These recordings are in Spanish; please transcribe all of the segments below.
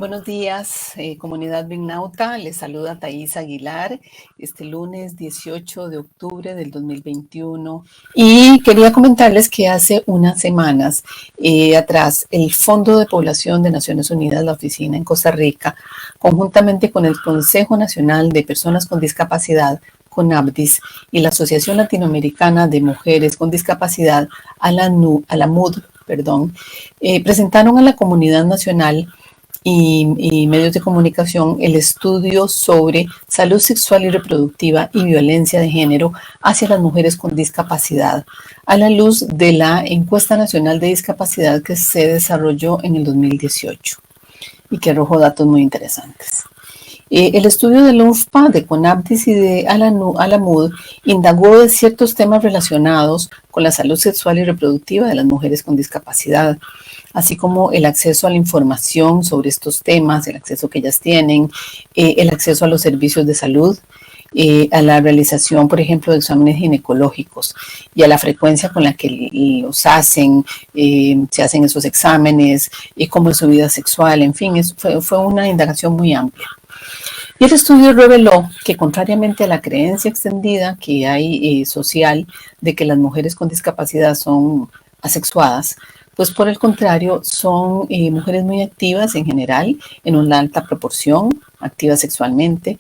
Buenos días, comunidad Bignauta. Les saluda Thais Aguilar este lunes 18 de octubre del 2021. Y quería comentarles que hace unas semanas atrás el Fondo de Población de Naciones Unidas, la oficina en Costa Rica, conjuntamente con el Consejo Nacional de Personas con Discapacidad, CONAPDIS, y la Asociación Latinoamericana de Mujeres con Discapacidad, ALAMUD, presentaron a la comunidad nacional y medios de comunicación el estudio sobre salud sexual y reproductiva y violencia de género hacia las mujeres con discapacidad, a la luz de la encuesta nacional de discapacidad que se desarrolló en el 2018 y que arrojó datos muy interesantes. El estudio de la UFPA, de CONAPDIS y de ALAMUD indagó de ciertos temas relacionados con la salud sexual y reproductiva de las mujeres con discapacidad, así como el acceso a la información sobre estos temas, el acceso que ellas tienen, el acceso a los servicios de salud, a la realización, por ejemplo, de exámenes ginecológicos y a la frecuencia con la que los hacen, se hacen esos exámenes, cómo es su vida sexual, en fin, fue una indagación muy amplia. Y el estudio reveló que, contrariamente a la creencia extendida que hay social de que las mujeres con discapacidad son asexuadas, pues por el contrario son mujeres muy activas en general, en una alta proporción, activas sexualmente,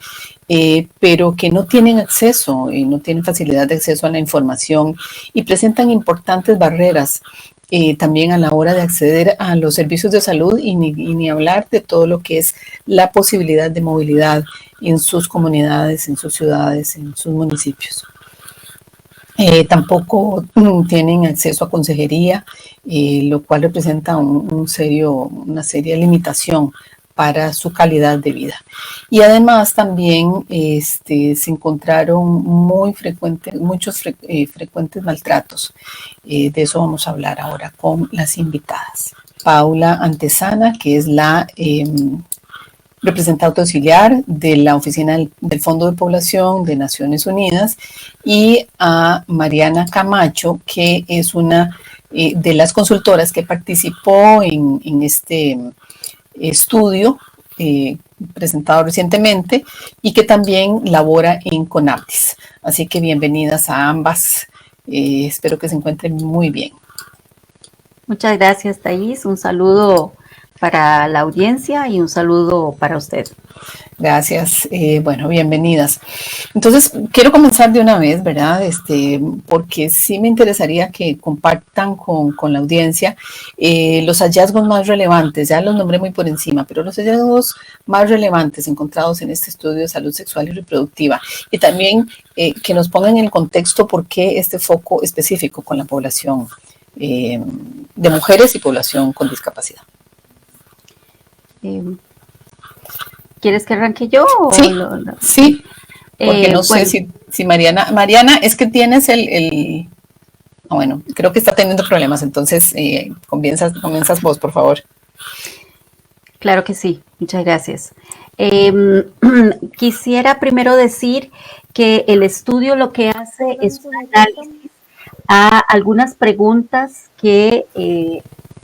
pero que no tienen acceso, no tienen facilidad de acceso a la información y presentan importantes barreras también a la hora de acceder a los servicios de salud y ni hablar de todo lo que es la posibilidad de movilidad en sus comunidades, en sus ciudades, en sus municipios. Tampoco tienen acceso a consejería, lo cual representa una seria limitación para su calidad de vida. Y además también se encontraron muchos frecuentes maltratos. De eso vamos a hablar ahora con las invitadas. Paula Antesana, que es la representante auxiliar de la Oficina del Fondo de Población de Naciones Unidas, y a Mariana Camacho, que es una de las consultoras que participó en este estudio presentado recientemente y que también labora en CONAPDIS. Así que bienvenidas a ambas. Espero que se encuentren muy bien. Muchas gracias, Thais. Un saludo para la audiencia y un saludo para usted. Gracias. Bueno, bienvenidas. Entonces, quiero comenzar de una vez, ¿verdad? Porque sí me interesaría que compartan con la audiencia los hallazgos más relevantes. Ya los nombré muy por encima, pero los hallazgos más relevantes encontrados en este estudio de salud sexual y reproductiva. Y también que nos pongan en el contexto por qué este foco específico con la población de mujeres y población con discapacidad. ¿Quieres que arranque yo? Sí, sí, porque no sé si Mariana, es que tienes bueno, creo que está teniendo problemas, entonces comienzas vos, por favor. Claro que sí, muchas gracias. Quisiera primero decir que el estudio lo que hace es un análisis a algunas preguntas que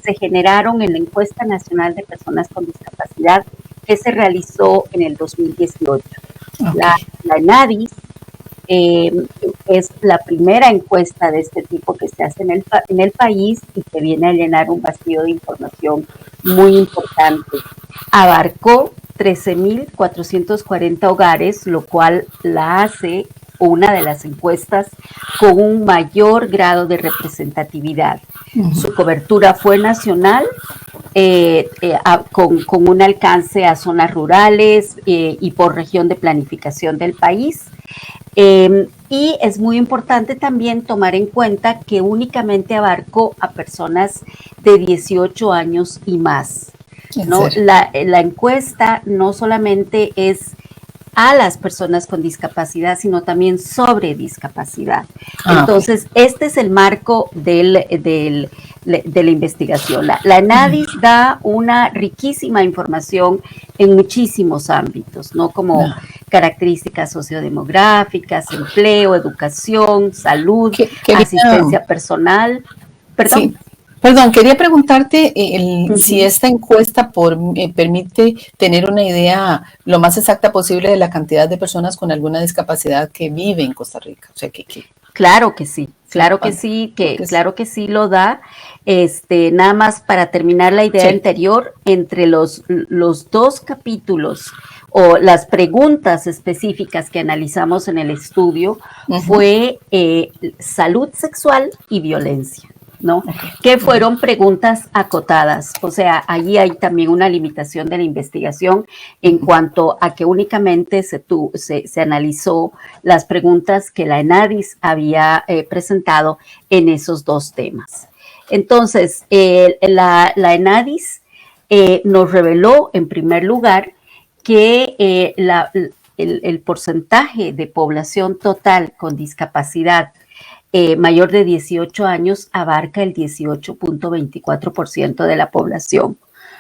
se generaron en la encuesta nacional de personas con discapacidad que se realizó en el 2018. Okay. La ENADIS es la primera encuesta de este tipo que se hace en el país y que viene a llenar un vacío de información muy importante. Abarcó 13.440 hogares, lo cual la hace una de las encuestas con un mayor grado de representatividad. Su cobertura fue nacional, con un alcance a zonas rurales y por región de planificación del país. Y es muy importante también tomar en cuenta que únicamente abarcó a personas de 18 años y más, ¿no? La encuesta no solamente es a las personas con discapacidad, sino también sobre discapacidad. Entonces, este es el marco de la investigación. La ENADIS da una riquísima información en muchísimos ámbitos, ¿no? Como características sociodemográficas, empleo, educación, salud, asistencia personal. Perdón. Sí. Perdón, quería preguntarte si Ujú. esta encuesta permite tener una idea lo más exacta posible de la cantidad de personas con alguna discapacidad que vive en Costa Rica. O sea, Claro que sí, sí, claro que ¿cuánto? sí, Porque claro que sí lo da. Nada más para terminar la idea sí. anterior, entre los dos capítulos o las preguntas específicas que analizamos en el estudio Ujú, fue salud sexual y violencia, ¿no? ok, Que fueron preguntas acotadas. O sea, allí hay también una limitación de la investigación en ujú, cuanto a que únicamente se analizó las preguntas que la ENADIS había presentado en esos dos temas. Entonces, la ENADIS nos reveló, en primer lugar, que el porcentaje de población total con discapacidad mayor de 18 años abarca el 18.24% de la población,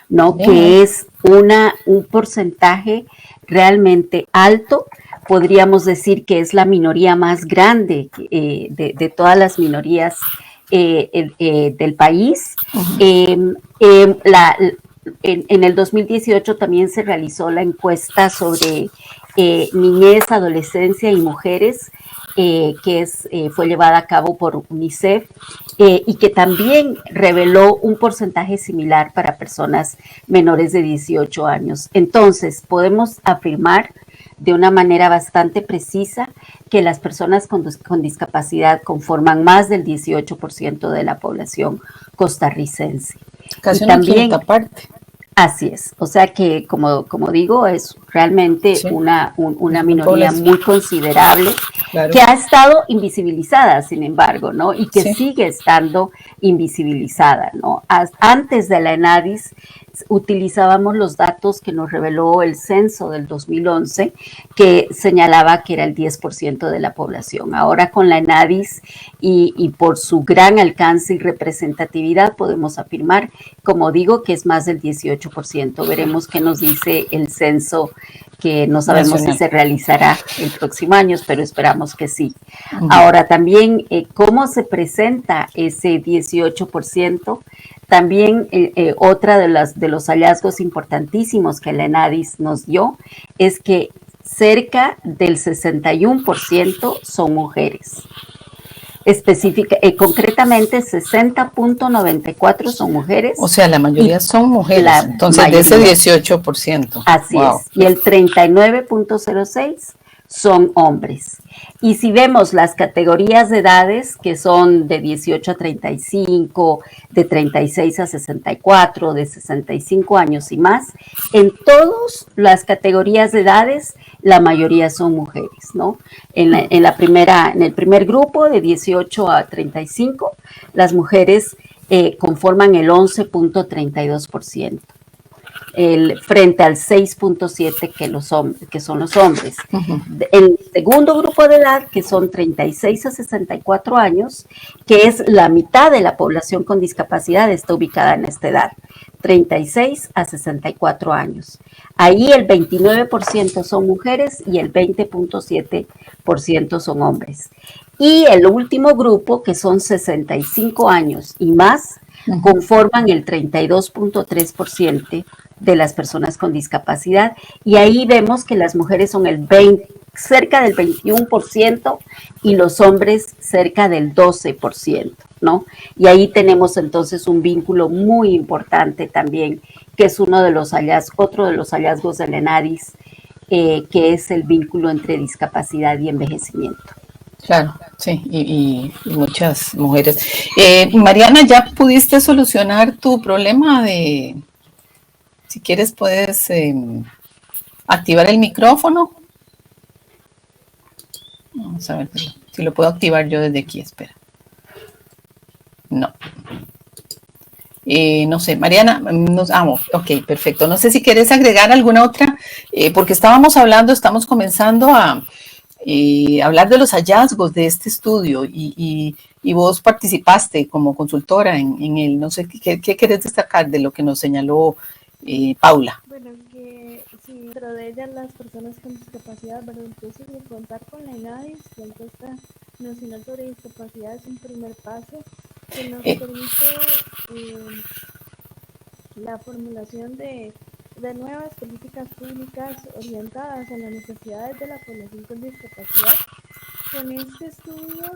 ¿no? bien ahí. Que es un porcentaje realmente alto. Podríamos decir que es la minoría más grande de todas las minorías del país. Ujú, Eh, eh, la, en el 2018 también se realizó la encuesta sobre niñez, adolescencia y mujeres, fue llevada a cabo por UNICEF y que también reveló un porcentaje similar para personas menores de 18 años. Entonces, podemos afirmar de una manera bastante precisa que las personas con discapacidad conforman más del 18% de la población costarricense. Y Casi una también quinta parte. así es, o sea que como digo, es realmente Sí, una es una minoría población, muy considerable claro. que ha estado invisibilizada, sin embargo, ¿no? Y que Sí. sigue estando invisibilizada, ¿no? Antes de la ENADIS utilizábamos los datos que nos reveló el censo del 2011, que señalaba que era el 10% de la población. Ahora con la ENADIS y por su gran alcance y representatividad podemos afirmar, como digo, que es más del 18%. Veremos qué nos dice el censo, que no sabemos si Nacional. se realizará el próximo año, pero esperamos que sí. Ujú. Ahora también, ¿cómo se presenta ese 18%? También otra de los hallazgos importantísimos que la ENADIS nos dio es que cerca del 61% son mujeres. Concretamente 60.94 son O mujeres sea, la y mayoría son mujeres. la Entonces, de ese mayoría. 18%. Así Wow. es. Y el 39.06 son hombres. Y si vemos las categorías de edades, que son de 18 a 35, de 36 a 64, de 65 años y más, en todas las categorías de edades, la mayoría son mujeres, ¿no? En el primer grupo, de 18 a 35, las mujeres conforman el 11.32%. Frente al 6.7 que son los hombres. Ujú. El segundo grupo de edad, que son 36 a 64 años, que es la mitad de la población con discapacidad, está ubicada en esta edad, 36 a 64 años. Ahí el 29% son mujeres y el 20.7% son hombres. Y el último grupo, que son 65 años y más, Ujú. conforman el 32.3% de las personas con discapacidad. Y ahí vemos que las mujeres son cerca del 21% y los hombres cerca del 12%, ¿no? Y ahí tenemos entonces un vínculo muy importante también, que es otro de los hallazgos del ENADIS, que es el vínculo entre discapacidad y envejecimiento. Claro, sí, y muchas mujeres. Mariana, ¿ya pudiste solucionar tu problema de, si quieres, puedes activar el micrófono? Vamos a ver si lo puedo activar yo desde aquí, espera. No. No sé, Mariana, ok, perfecto. No sé si quieres agregar alguna otra, porque estamos comenzando a hablar de los hallazgos de este estudio y vos participaste como consultora en él. No sé, ¿qué querés destacar de lo que nos señaló Paula? Bueno, que si dentro de ellas las personas con discapacidad, ¿verdad? Entonces, de contar con la ENADIS, la encuesta nacional sobre discapacidad es un primer paso que nos permite la formulación de nuevas políticas públicas orientadas a las necesidades de la población con discapacidad. Con este estudio,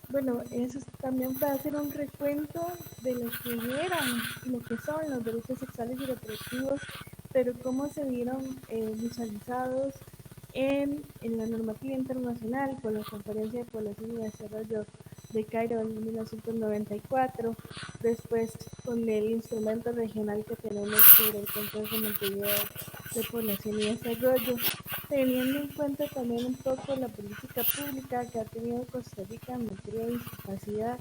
bueno, eso también puede hacer un recuento de lo que eran y lo que son los derechos sexuales y reproductivos, pero cómo se vieron visualizados en la normativa internacional con la Conferencia de Población y Desarrollo de Cairo en 1994, después con el instrumento regional que tenemos sobre el Consejo Montevideo de Población y Desarrollo, teniendo en cuenta también un poco la política pública que ha tenido Costa Rica en materia de discapacidad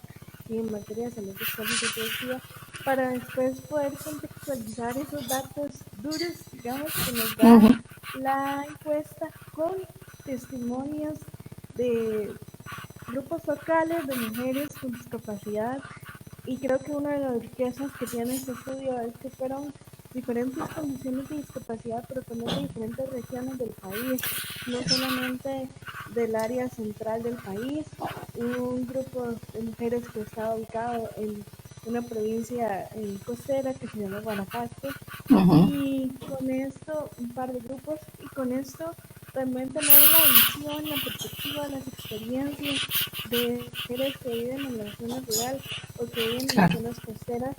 y en materia de salud sexual y reproductiva, para después poder contextualizar esos datos duros, digamos, que nos da la encuesta con testimonios de grupos focales de mujeres con discapacidad. Y creo que una de las riquezas que tiene este estudio es que fueron diferentes condiciones de discapacidad, pero también de diferentes regiones del país, no solamente del área central del país. Un grupo de mujeres que estaba ubicado en una provincia costera que se llama Guanacaste, y con esto, un par de grupos, y con esto también tener la visión, la perspectiva, las experiencias de mujeres que viven en la zona rural o que viven en las Claro, zonas costeras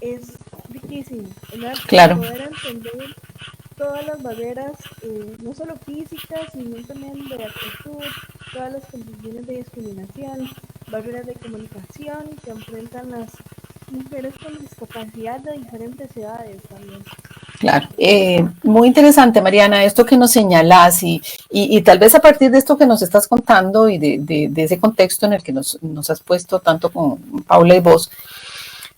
es riquísimo, ¿verdad? Para claro. poder entender todas las barreras, no solo físicas, sino también de actitud, todas las condiciones de discriminación, barreras de comunicación que enfrentan las mujeres con discapacidad de diferentes edades también. Claro, muy interesante, Mariana, esto que nos señalas y tal vez a partir de esto que nos estás contando y de ese contexto en el que nos has puesto tanto con Paula y vos,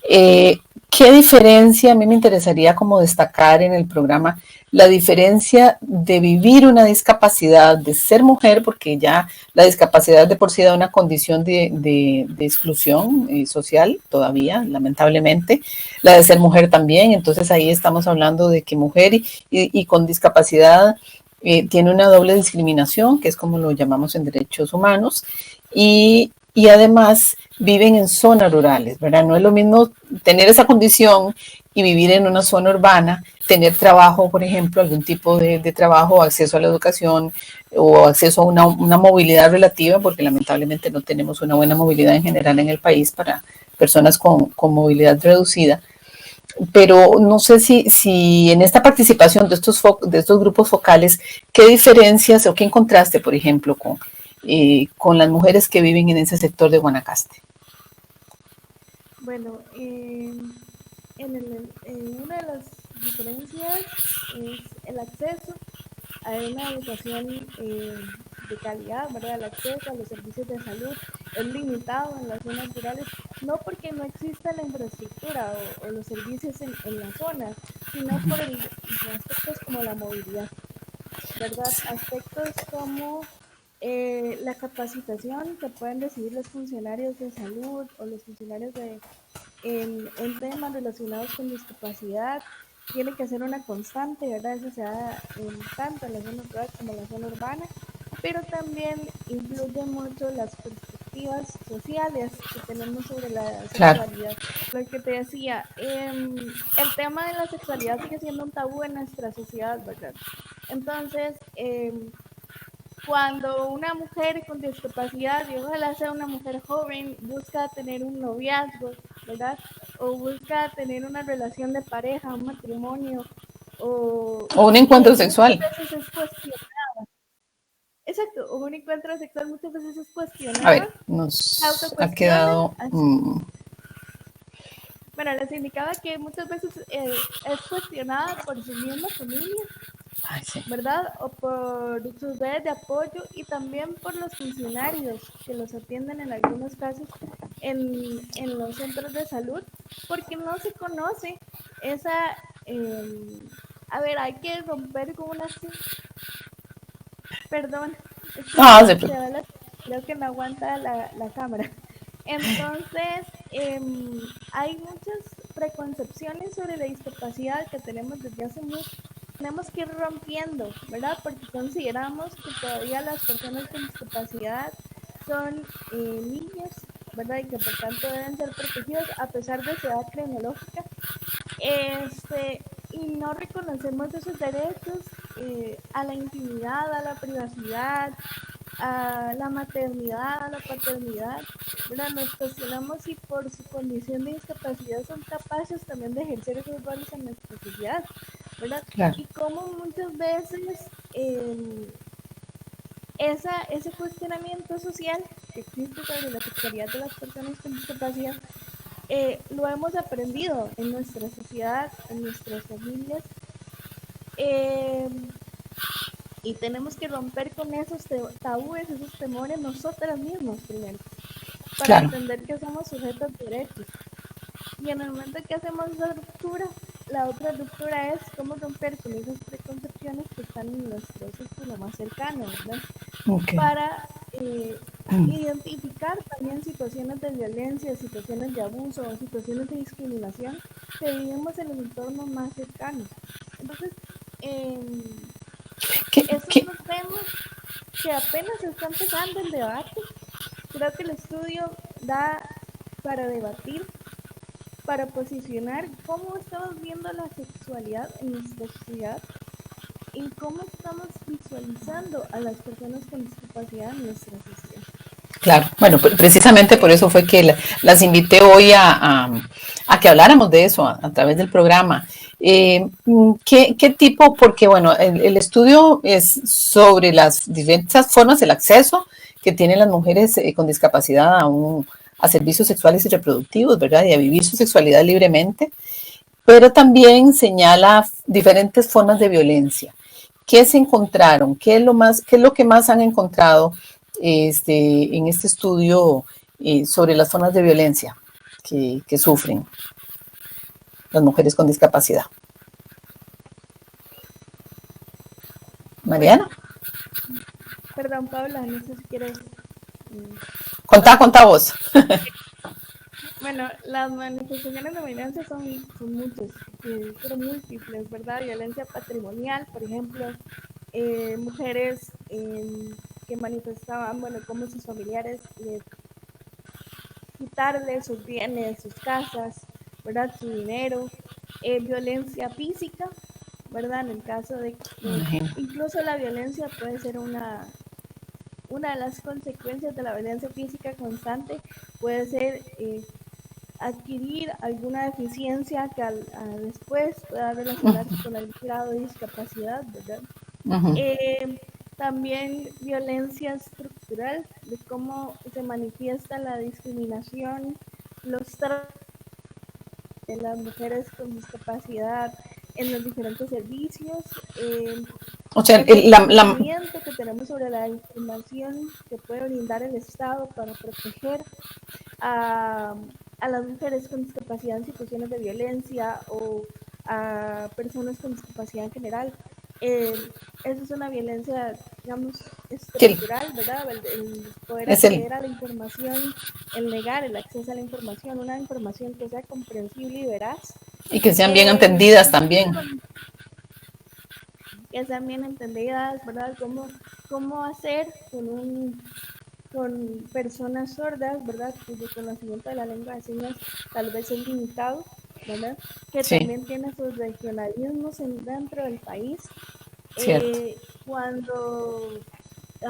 ¿qué diferencia? A mí me interesaría como destacar en el programa la diferencia de vivir una discapacidad, de ser mujer, porque ya la discapacidad de por sí da una condición de exclusión social todavía, lamentablemente, la de ser mujer también, entonces ahí estamos hablando de que mujer y con discapacidad tiene una doble discriminación, que es como lo llamamos en derechos humanos, y además viven en zonas rurales, ¿verdad? No es lo mismo tener esa condición y vivir en una zona urbana, tener trabajo, por ejemplo, algún tipo de trabajo, acceso a la educación o acceso a una movilidad relativa, porque lamentablemente no tenemos una buena movilidad en general en el país para personas con movilidad reducida. Pero no sé si en esta participación de estos grupos focales, ¿qué diferencias o qué encontraste, por ejemplo, con las mujeres que viven en ese sector de Guanacaste? Bueno, una de las diferencias es el acceso a una educación de calidad, ¿verdad? El acceso a los servicios de salud es limitado en las zonas rurales, no porque no exista la infraestructura o los servicios en la zona, sino por aspectos como la movilidad, ¿verdad? Aspectos como la capacitación que pueden recibir los funcionarios de salud o los funcionarios en temas relacionados con discapacidad tiene que ser una constante, ¿verdad? Eso se da tanto en la zona rural como en la zona urbana, pero también influye mucho las perspectivas sociales que tenemos sobre la Claro. sexualidad. Lo que te decía, el tema de la sexualidad sigue siendo un tabú en nuestra sociedad, ¿verdad? Entonces, cuando una mujer con discapacidad, y ojalá sea una mujer joven, busca tener un noviazgo, ¿verdad? O busca tener una relación de pareja, un matrimonio, O un encuentro muchas sexual. veces es cuestionada. Exacto, o un encuentro sexual muchas veces es A cuestionada, ver, se nos ha autocuestiona. quedado... Bueno, les indicaba que muchas veces es cuestionada por su misma familia, ay, sí. ¿verdad? O por sus redes de apoyo y también por los funcionarios que los atienden en algunos casos en los centros de salud, porque no se conoce esa, a ver, hay que romper con una, perdón, es que Ah, se va creo que no aguanta la cámara. Entonces, hay muchas preconcepciones sobre la discapacidad que tenemos desde hace mucho. Tenemos que ir rompiendo, ¿verdad? Porque consideramos que todavía las personas con discapacidad son niños, ¿verdad? Y que por tanto deben ser protegidos a pesar de su edad cronológica. Y no reconocemos esos derechos a la intimidad, a la privacidad, a la maternidad, a la paternidad, ¿verdad? Nos cuestionamos si por su condición de discapacidad son capaces también de ejercer esos roles en nuestra sociedad, ¿verdad? Claro. Y como muchas veces ese cuestionamiento social que existe sobre la sexualidad de las personas con discapacidad lo hemos aprendido en nuestra sociedad, en nuestras familias, y tenemos que romper con esos tabúes, esos temores nosotras mismas primero, para entender que somos sujetos de derechos. Y en el momento que hacemos esa ruptura, la otra ruptura es cómo romper con esas preconcepciones que están en nuestro círculo más cercano, ¿verdad? Para identificar también situaciones de violencia, situaciones de abuso o situaciones de discriminación que vivimos en el entorno más cercano. Entonces, esos son los temas que apenas está empezando el debate. Creo que el estudio da para debatir, para posicionar cómo estamos viendo la sexualidad en nuestra sociedad y cómo estamos visualizando a las personas con discapacidad en nuestra sociedad. Claro, bueno, precisamente por eso fue que las invité hoy a que habláramos de eso a través del programa. ¿Qué tipo? Porque, bueno, el estudio es sobre las diversas formas del acceso que tienen las mujeres con discapacidad a servicios sexuales y reproductivos, ¿verdad? Y a vivir su sexualidad libremente, pero también señala diferentes formas de violencia. ¿Qué se encontraron? ¿Qué es lo que más han encontrado en este estudio sobre las formas de violencia que sufren las mujeres con discapacidad? Mariana. Perdón, Paula, no sé si quieres... Contá vos. Bueno, las manifestaciones de violencia son muchas, pero múltiples, ¿verdad? Violencia patrimonial, por ejemplo, mujeres que manifestaban, bueno, cómo sus familiares quitarles sus bienes, sus casas, ¿verdad? Su dinero, violencia física, ¿verdad? En el caso de que incluso la violencia puede ser una de las consecuencias de la violencia física constante, puede ser adquirir alguna deficiencia que después pueda relacionarse con algún grado de discapacidad, ¿verdad? También violencia estructural, de cómo se manifiesta la discriminación, los tratos de las mujeres con discapacidad en los diferentes servicios, o sea, el conocimiento que tenemos sobre la información que puede brindar el Estado para proteger a las mujeres con discapacidad en situaciones de violencia o a personas con discapacidad en general. Eso es una violencia, digamos, estructural, ¿verdad? El poder acceder a la información, el negar el acceso a la información, una información que sea comprensible y veraz. Y que sean bien entendidas también. Que sean bien entendidas, ¿verdad? Cómo hacer con personas sordas, ¿verdad? Cuyo conocimiento de la lengua de señas tal vez es limitado, ¿verdad? Que también tiene sus regionalismos dentro del país. Cuando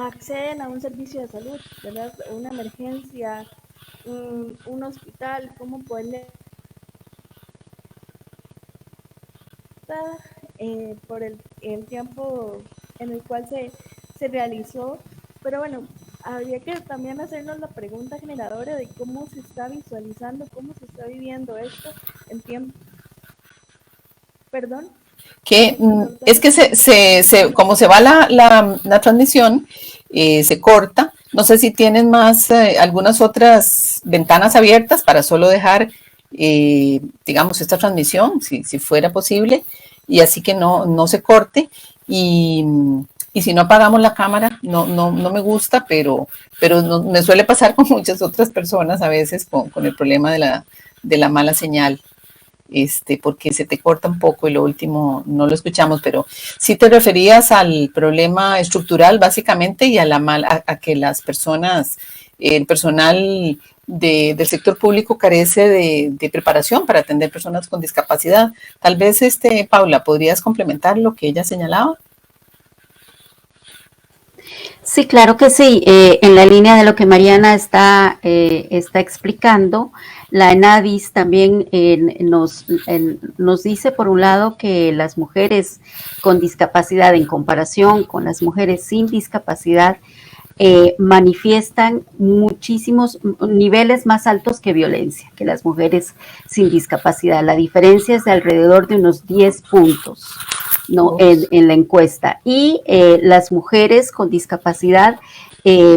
acceden a un servicio de salud, ¿verdad? Una emergencia, un hospital, cómo poderle por el tiempo en el cual se realizó, pero bueno, habría que también hacernos la pregunta generadora de cómo se está visualizando, cómo se está viviendo esto en tiempo. Perdón. Que es que como se va la transmisión, se corta. No sé si tienen más algunas otras ventanas abiertas para solo dejar, digamos, esta transmisión, si fuera posible, y así que no se corte. Y si no apagamos la cámara, no me gusta, pero me suele pasar con muchas otras personas a veces con el problema de la mala señal. Porque se te corta un poco y lo último no lo escuchamos, pero sí te referías al problema estructural básicamente y a que las personas el personal del sector público carece de preparación para atender personas con discapacidad. Tal vez, Paula, ¿podrías complementar lo que ella señalaba? Sí, claro que sí. En la línea de lo que Mariana está explicando, la ENADIS también nos dice, por un lado, que las mujeres con discapacidad, en comparación con las mujeres sin discapacidad, manifiestan muchísimos niveles más altos que violencia, que las mujeres sin discapacidad. La diferencia es de alrededor de unos 10 puntos, ¿no? En la encuesta. Y las mujeres con discapacidad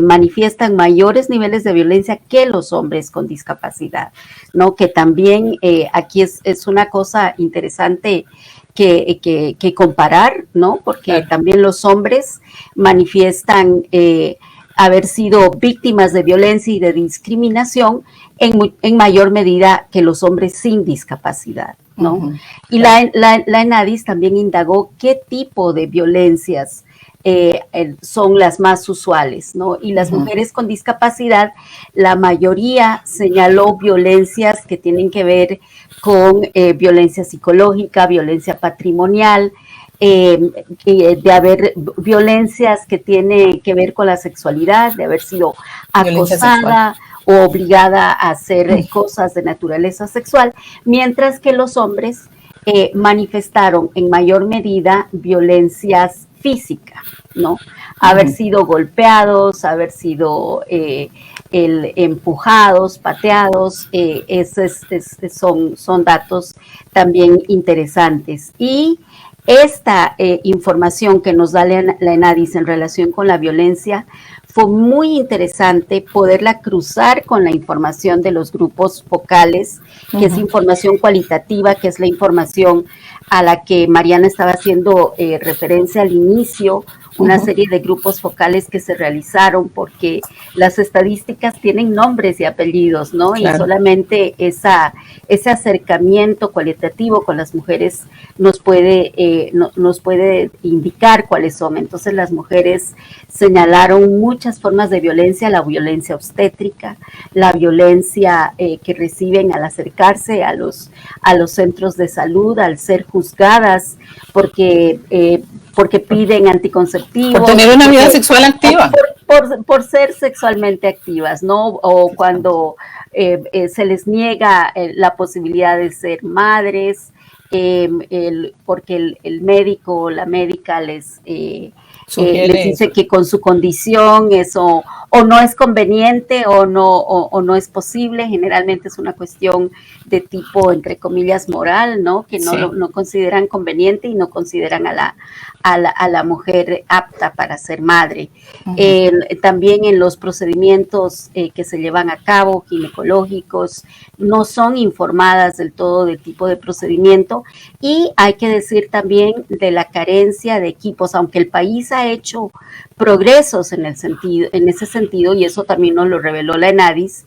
manifiestan mayores niveles de violencia que los hombres con discapacidad, ¿no? Que también aquí es una cosa interesante que comparar, ¿no? Porque claro, también los hombres manifiestan haber sido víctimas de violencia y de discriminación en mayor medida que los hombres sin discapacidad, ¿no? Uh-huh. Y la ENADIS también indagó qué tipo de violencias son las más usuales, ¿no? Y las mujeres con discapacidad, la mayoría señaló violencias que tienen que ver con violencia psicológica, violencia patrimonial, de haber violencias que tienen que ver con la sexualidad, de haber sido acosada o obligada a hacer cosas de naturaleza sexual, mientras que los hombres manifestaron en mayor medida violencias físicas, ¿no? Haber sido golpeados, haber sido empujados, pateados, son datos también interesantes. Y esta información que nos da la ENADIS en relación con la violencia fue muy interesante poderla cruzar con la información de los grupos focales, que es información cualitativa, que es la información a la que Mariana estaba haciendo referencia al inicio, una serie de grupos focales que se realizaron porque las estadísticas tienen nombres y apellidos, ¿no? Claro. Y solamente ese acercamiento cualitativo con las mujeres nos puede indicar cuáles son. Entonces las mujeres señalaron muchas formas de violencia, la violencia obstétrica, la violencia que reciben al acercarse a los centros de salud, al ser juzgadas porque piden anticonceptivos. Por tener una vida sexual activa. Por ser sexualmente activas, ¿no? O cuando se les niega la posibilidad de ser madres, porque el médico o la médica les dice que con su condición eso o no es conveniente o no es posible. Generalmente es una cuestión de tipo, entre comillas, moral, ¿no? Que no consideran conveniente y no consideran a la mujer apta para ser madre. También en los procedimientos que se llevan a cabo, ginecológicos, no son informadas del todo del tipo de procedimiento, y hay que decir también de la carencia de equipos, aunque el país ha hecho progresos en ese sentido, y eso también nos lo reveló la ENADIS.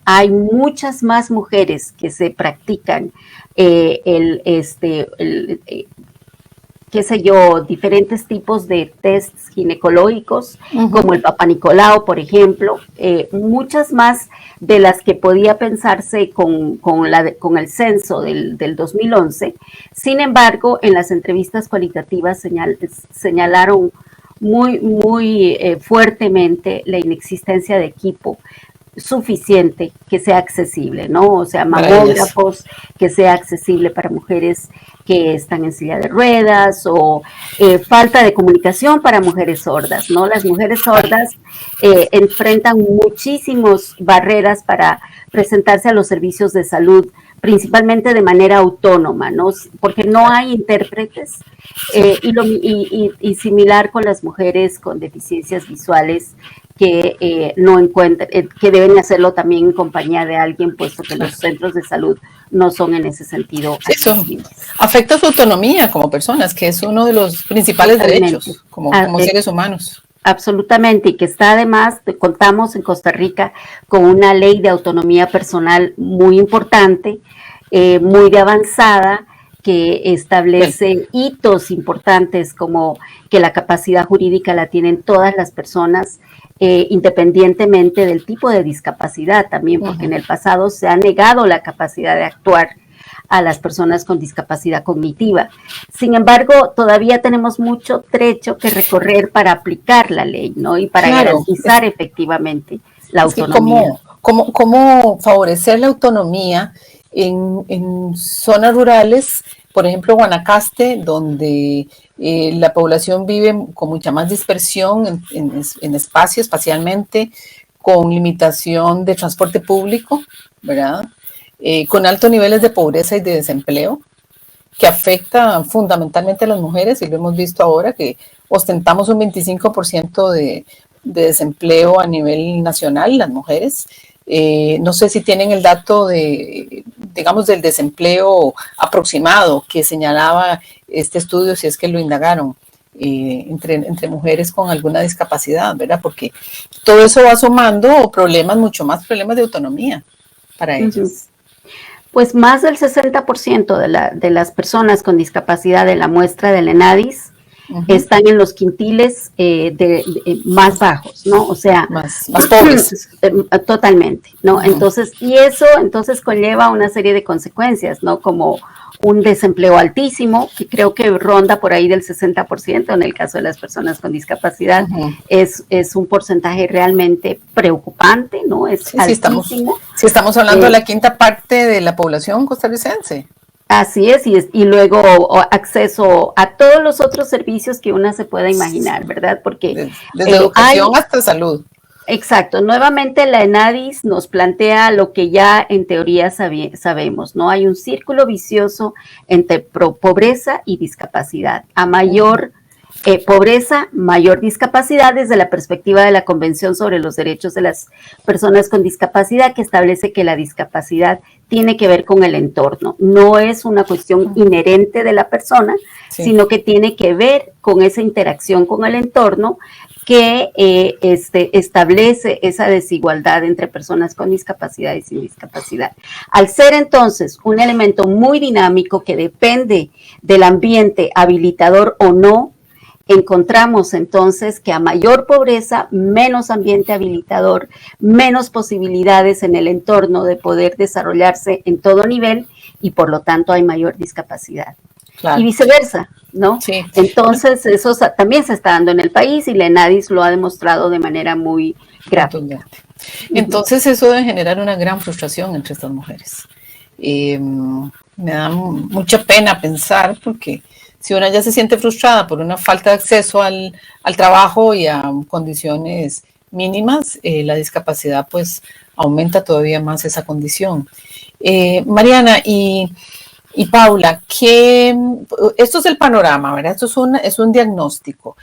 Hay muchas más mujeres que se practican qué sé yo, diferentes tipos de tests ginecológicos, como el Papa Nicolau, por ejemplo, muchas más de las que podía pensarse con el censo del 2011. Sin embargo, en las entrevistas cualitativas señalaron muy fuertemente la inexistencia de equipo suficiente que sea accesible, ¿no? O sea, mamógrafos, que sea accesible para mujeres que están en silla de ruedas, o falta de comunicación para mujeres sordas, ¿no? Las mujeres sordas enfrentan muchísimas barreras para presentarse a los servicios de salud, principalmente de manera autónoma, ¿no? Porque no hay intérpretes, y similar con las mujeres con deficiencias visuales que no encuentran, que deben hacerlo también en compañía de alguien, puesto que los centros de salud no son en ese sentido. Eso afecta su autonomía como personas, que es uno de los principales derechos como seres humanos. Absolutamente, y que está además, contamos en Costa Rica con una ley de autonomía personal muy importante, muy de avanzada, que establece hitos importantes como que la capacidad jurídica la tienen todas las personas, independientemente del tipo de discapacidad también, porque en el pasado se ha negado la capacidad de actuar a las personas con discapacidad cognitiva. Sin embargo, todavía tenemos mucho trecho que recorrer para aplicar la ley, ¿no? Y para garantizar efectivamente la autonomía. ¿Cómo favorecer la autonomía en zonas rurales? Por ejemplo, Guanacaste, donde la población vive con mucha más dispersión en espacio, espacialmente, con limitación de transporte público, ¿verdad? Con altos niveles de pobreza y de desempleo, que afecta fundamentalmente a las mujeres, y lo hemos visto ahora, que ostentamos un 25% de desempleo a nivel nacional, las mujeres. No sé si tienen el dato digamos, del desempleo aproximado que señalaba este estudio, si es que lo indagaron, entre mujeres con alguna discapacidad, ¿verdad? Porque todo eso va sumando problemas, mucho más problemas de autonomía para ellas. Pues más del 60% de las personas con discapacidad de la muestra del ENADIS están en los quintiles más bajos, ¿no? O sea, más pobres. Totalmente, ¿no? Entonces, y eso entonces conlleva una serie de consecuencias, ¿no? Como un desempleo altísimo, que creo que ronda por ahí del 60% en el caso de las personas con discapacidad, es un porcentaje realmente preocupante, ¿no? Es altísimo. Sí, estamos hablando de la quinta parte de la población costarricense. Así es, y luego acceso a todos los otros servicios que una se pueda imaginar, ¿verdad? Porque desde educación hasta salud. Exacto, nuevamente la ENADIS nos plantea lo que ya en teoría sabemos, ¿no? Hay un círculo vicioso entre pobreza y discapacidad. A mayor pobreza, mayor discapacidad desde la perspectiva de la Convención sobre los Derechos de las Personas con Discapacidad, que establece que la discapacidad tiene que ver con el entorno. No es una cuestión inherente de la persona, sino que tiene que ver con esa interacción con el entorno que establece esa desigualdad entre personas con discapacidad y sin discapacidad. Al ser entonces un elemento muy dinámico que depende del ambiente habilitador o no, encontramos entonces que a mayor pobreza, menos ambiente habilitador, menos posibilidades en el entorno de poder desarrollarse en todo nivel y por lo tanto hay mayor discapacidad. Claro. Y viceversa, ¿no? Sí. Entonces eso también se está dando en el país y la ENADIS lo ha demostrado de manera muy gráfica. Entonces eso debe generar una gran frustración entre estas mujeres. Me da mucha pena pensar porque si una ya se siente frustrada por una falta de acceso al trabajo y a condiciones mínimas, la discapacidad pues aumenta todavía más esa condición. Mariana y Paula, esto es el panorama, ¿verdad? Esto es un diagnóstico.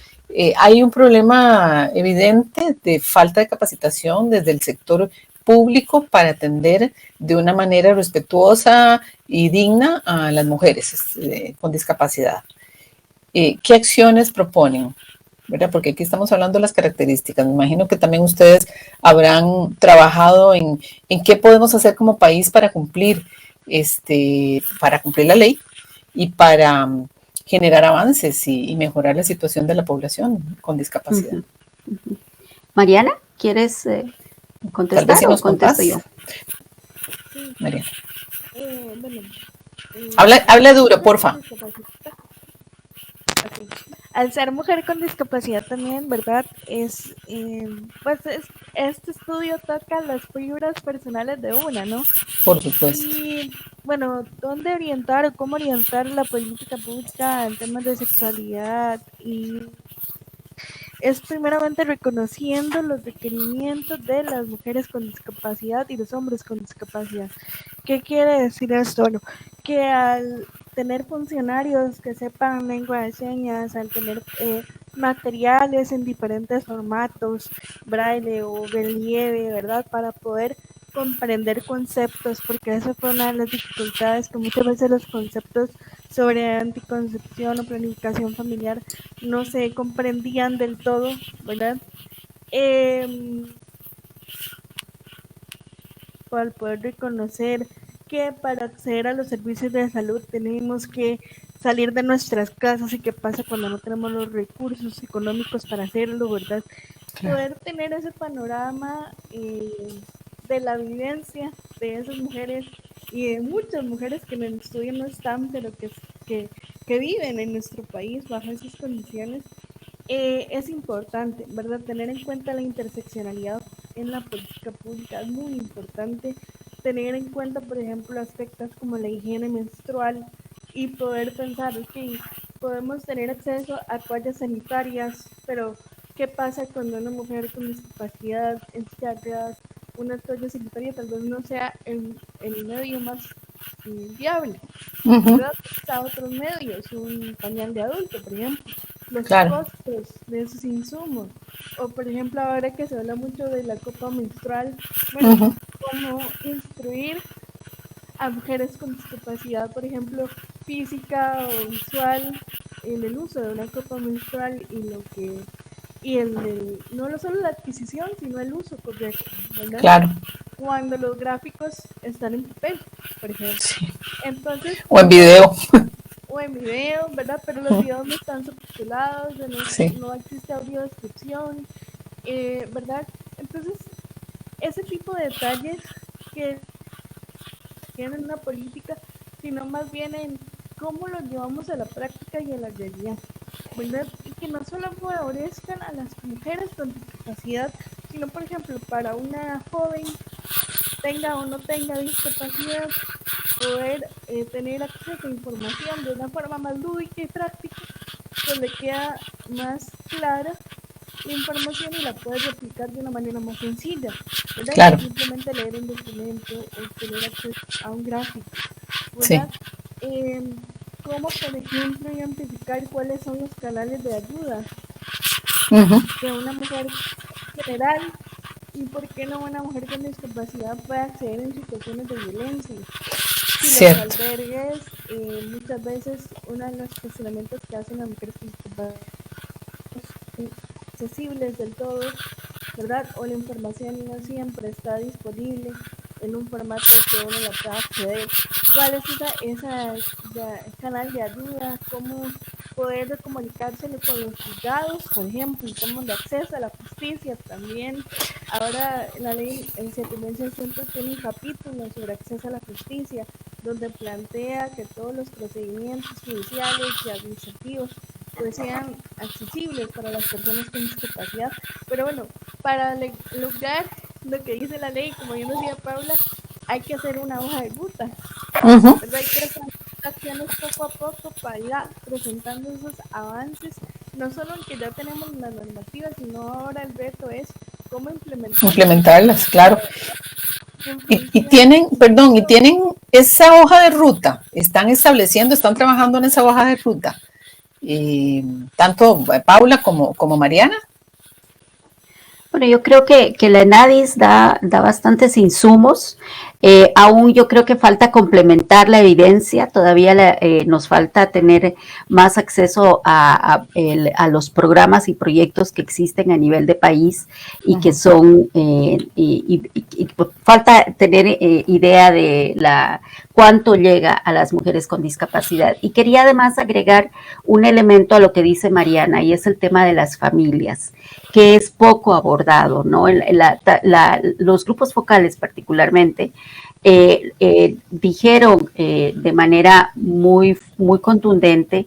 Hay un problema evidente de falta de capacitación desde el sector público para atender de una manera respetuosa y digna a las mujeres con discapacidad. ¿Qué acciones proponen? ¿Verdad? Porque aquí estamos hablando de las características. Me imagino que también ustedes habrán trabajado en qué podemos hacer como país para cumplir la ley y para generar avances y mejorar la situación de la población con discapacidad. Mariana, ¿quieres contestar? Tal vez si nos contesto yo. Sí. Mariana. Habla duro, porfa. Okay. Al ser mujer con discapacidad también, ¿verdad? Este estudio toca las fibras personales de una, ¿no? Por supuesto. Y bueno, ¿dónde orientar o cómo orientar la política pública en temas de sexualidad? Y es primeramente reconociendo los requerimientos de las mujeres con discapacidad y los hombres con discapacidad. ¿Qué quiere decir esto? Bueno, que al tener funcionarios que sepan lengua de señas, al tener materiales en diferentes formatos, braille o relieve, ¿verdad? Para poder comprender conceptos, porque esa fue una de las dificultades, que muchas veces los conceptos sobre anticoncepción o planificación familiar no se comprendían del todo, ¿verdad? Para poder reconocer que para acceder a los servicios de salud tenemos que salir de nuestras casas y qué pasa cuando no tenemos los recursos económicos para hacerlo, ¿verdad? Claro. Poder tener ese panorama de la vivencia de esas mujeres y de muchas mujeres que en el estudio no están, pero que viven en nuestro país bajo esas condiciones, es importante, ¿verdad? Tener en cuenta la interseccionalidad en la política pública es muy importante. Tener en cuenta, por ejemplo, aspectos como la higiene menstrual y poder pensar, ok, podemos tener acceso a toallas sanitarias, pero ¿qué pasa cuando una mujer con discapacidad en silla de ruedas, una toalla sanitaria tal vez no sea el medio más viable, Ujú, ¿verdad? A otros medios, un pañal de adulto, por ejemplo, los claro. costos de esos insumos, o por ejemplo ahora que se habla mucho de la copa menstrual, bueno, Ujú, cómo instruir a mujeres con discapacidad, por ejemplo, física o visual, en el uso de una copa menstrual y lo que y no solo la adquisición, sino el uso correcto, ¿verdad? claro. Cuando los gráficos están en papel, por ejemplo. Sí. Entonces, O en video. o en video, ¿verdad? Pero los videos no están subtitulados, Sí. no existe audio descripción, ¿verdad? Entonces, ese tipo de detalles que tienen una política, sino más bien en cómo lo llevamos a la práctica y a la realidad, ¿verdad? Y que no solo favorezcan a las mujeres con discapacidad, sino, por ejemplo, para una joven, tenga o no tenga discapacidad, poder tener acceso a información de una forma más lúdica y práctica, pues le queda más clara la información y la puede replicar de una manera más sencilla, ¿verdad? Que Claro. simplemente leer un documento o tener acceso a un gráfico, Sí. ¿verdad? Eh, como por ejemplo identificar cuáles son los canales de ayuda Ujú, de una mujer general y por qué no una mujer con discapacidad puede acceder en situaciones de violencia. Si los cierto. albergues, muchas veces uno de los cuestionamientos que hacen las mujeres con discapacidad accesibles del todo, ¿verdad? O la información no siempre está disponible en un formato que uno la pueda acceder. ¿Cuál es canal de ayuda? ¿Cómo poder comunicárselo con los juzgados, por ejemplo, en temas de acceso a la justicia también? Ahora la ley 7.600 tiene un capítulo sobre acceso a la justicia, donde plantea que todos los procedimientos judiciales y administrativos pues sean accesibles para las personas con discapacidad. Pero bueno, para lograr lo que dice la ley, como bien decía Paula, hay que hacer una hoja de ruta, Ujú, ¿verdad? Hay que hacer acciones poco a poco para ir presentando esos avances, no solo en que ya tenemos las normativas, sino ahora el reto es cómo implementarlas implementarlas, claro. en Y función tienen, perdón, y tienen esa hoja de ruta. Están estableciendo, están trabajando en esa hoja de ruta. Tanto Paula como Mariana. Bueno, yo creo que la ENADIS da bastantes insumos. Aún yo creo que falta complementar la evidencia. Todavía nos falta tener más acceso a los programas y proyectos que existen a nivel de país y que son, y falta tener idea de cuánto llega a las mujeres con discapacidad. Y quería además agregar un elemento a lo que dice Mariana, y es el tema de las familias, que es poco abordado, ¿no? Los grupos focales particularmente dijeron de manera muy, muy contundente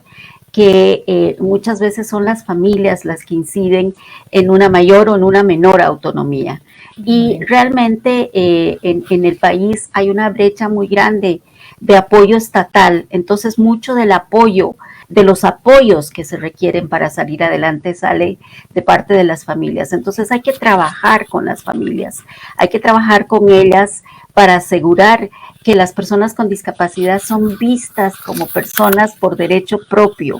que muchas veces son las familias las que inciden en una mayor o en una menor autonomía. Y realmente en el país hay una brecha muy grande de apoyo estatal, entonces mucho del apoyo, de los apoyos que se requieren para salir adelante sale de parte de las familias. Entonces hay que trabajar con las familias, hay que trabajar con ellas para asegurar que las personas con discapacidad son vistas como personas por derecho propio,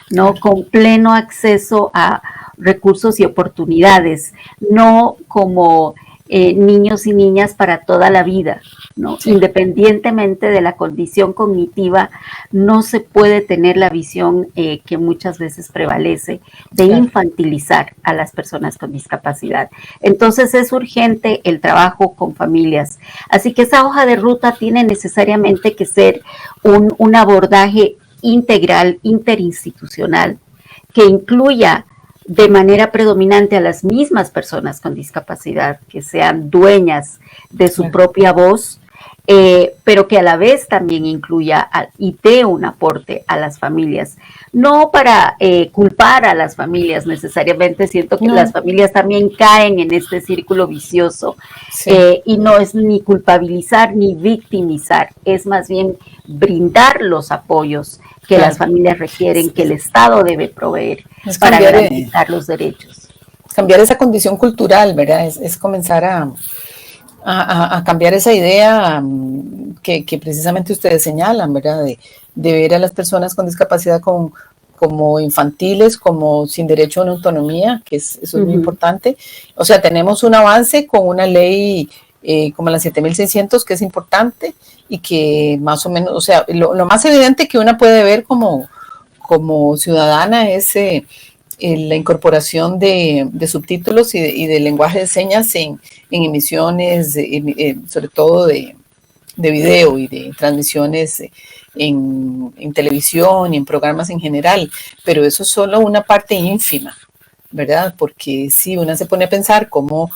¿no? Con pleno acceso a recursos y oportunidades, no como niños y niñas para toda la vida, ¿no? Sí, Independientemente de la condición cognitiva, no se puede tener la visión que muchas veces prevalece de claro. infantilizar a las personas con discapacidad. Entonces es urgente el trabajo con familias. Así que esa hoja de ruta tiene necesariamente que ser un abordaje integral, interinstitucional, que incluya de manera predominante a las mismas personas con discapacidad, que sean dueñas de su Claro. propia voz, pero que a la vez también incluya y dé un aporte a las familias. No para culpar a las familias necesariamente, siento que las No, familias también caen en este círculo vicioso sí, y no es ni culpabilizar ni victimizar, es más bien brindar los apoyos que las claro. familias Es, requieren, que el es- Estado debe proveer es para cambiar, garantizar los derechos. cambiar esa condición cultural, ¿verdad? Es comenzar a cambiar esa idea que precisamente ustedes señalan, ¿verdad? De ver a las personas con discapacidad como infantiles, como sin derecho a una autonomía, eso es muy importante. O sea, tenemos un avance con una ley como la 7600, que es importante y que más o menos, o sea, lo más evidente que una puede ver como ciudadana es la incorporación de subtítulos y de lenguaje de señas en emisiones, sobre todo de video y de transmisiones en televisión y en programas en general, pero eso es solo una parte ínfima, ¿verdad? Porque si una se pone a pensar cómo